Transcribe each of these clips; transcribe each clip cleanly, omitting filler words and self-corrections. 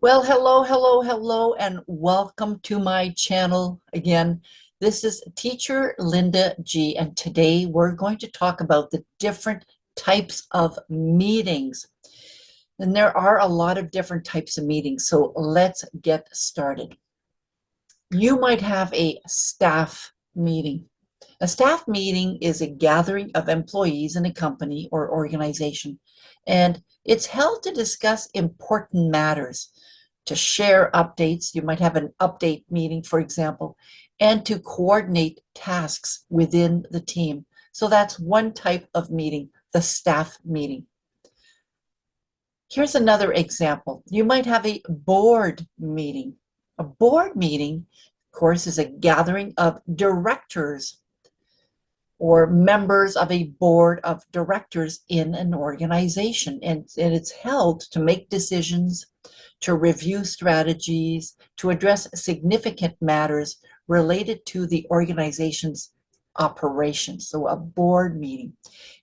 Well, hello, and welcome to my channel again. This is Teacher Linda G, and today we're going to talk about the different types of meetings. And there are a lot of different types of meetings, so let's get started. You might have a staff meeting. A staff meeting is a gathering of employees in a company or organization, and it's held to discuss important matters, to share updates. You might have an update meeting, for example, and to coordinate tasks within the team. So that's one type of meeting, the staff meeting. Here's another example. You might have a board meeting. A board meeting, of course, is a gathering of directors or members of a board of directors in an organization. And it's held to make decisions, to review strategies, to address significant matters related to the organization's operations. So a board meeting.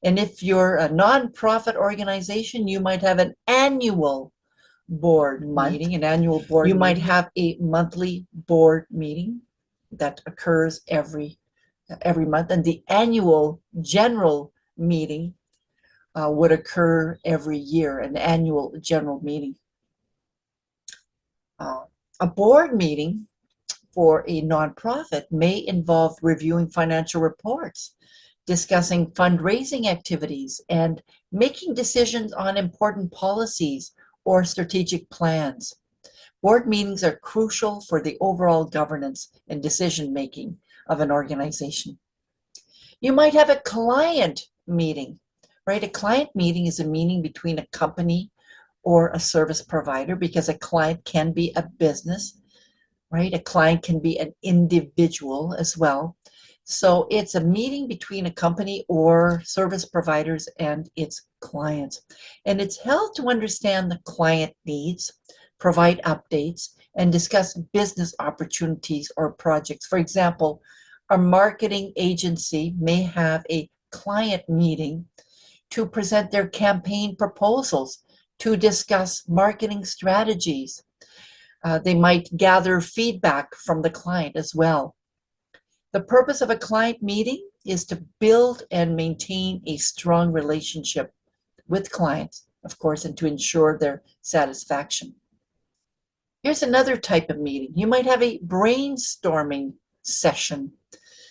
And if you're a nonprofit organization, you might have an annual board meeting, an annual board meeting. You might have a monthly board meeting that occurs every month, and the annual general meeting would occur every year, an annual general meeting. A board meeting for a nonprofit may involve reviewing financial reports, discussing fundraising activities, and making decisions on important policies or strategic plans. Board meetings are crucial for the overall governance and decision-making of an organization. You might have a client meeting, right? A client meeting is a meeting between a company or a service provider, because a client can be a business, right? A client can be an individual as well. So it's a meeting between a company or service providers and its clients. And it's held to understand the client needs, provide updates, and discuss business opportunities or projects. For example, a marketing agency may have a client meeting to present their campaign proposals, to discuss marketing strategies. They might gather feedback from the client as well. The purpose of a client meeting is to build and maintain a strong relationship with clients, of course, and to ensure their satisfaction. Here's another type of meeting. You might have a brainstorming session.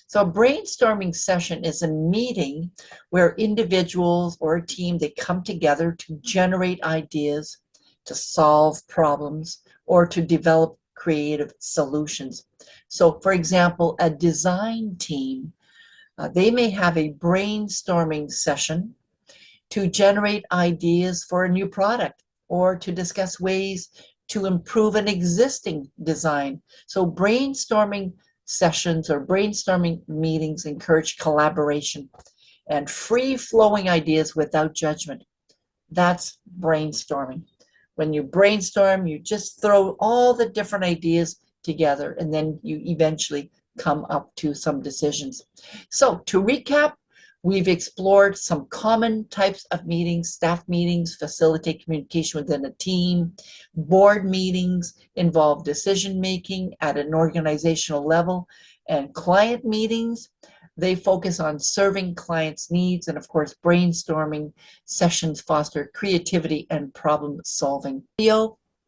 So a brainstorming session is a meeting where individuals or a team, they come together to generate ideas, to solve problems, or to develop creative solutions. So for example, a design team, they may have a brainstorming session to generate ideas for a new product or to discuss ways to improve an existing design. So brainstorming sessions or brainstorming meetings encourage collaboration and free-flowing ideas without judgment. That's brainstorming. When you brainstorm, you just throw all the different ideas together, and then you eventually come up to some decisions. So to recap, we've explored some common types of meetings. Staff meetings facilitate communication within a team. Board meetings involve decision-making at an organizational level. And client meetings, they focus on serving clients' needs. And of course, brainstorming sessions foster creativity and problem solving.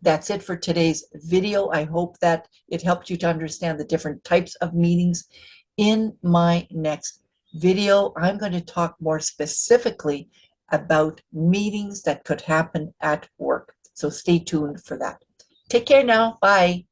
That's it for today's video. I hope that it helped you to understand the different types of meetings. In my next video, I'm going to talk more specifically about meetings that could happen at work. So stay tuned for that. Take care now. Bye.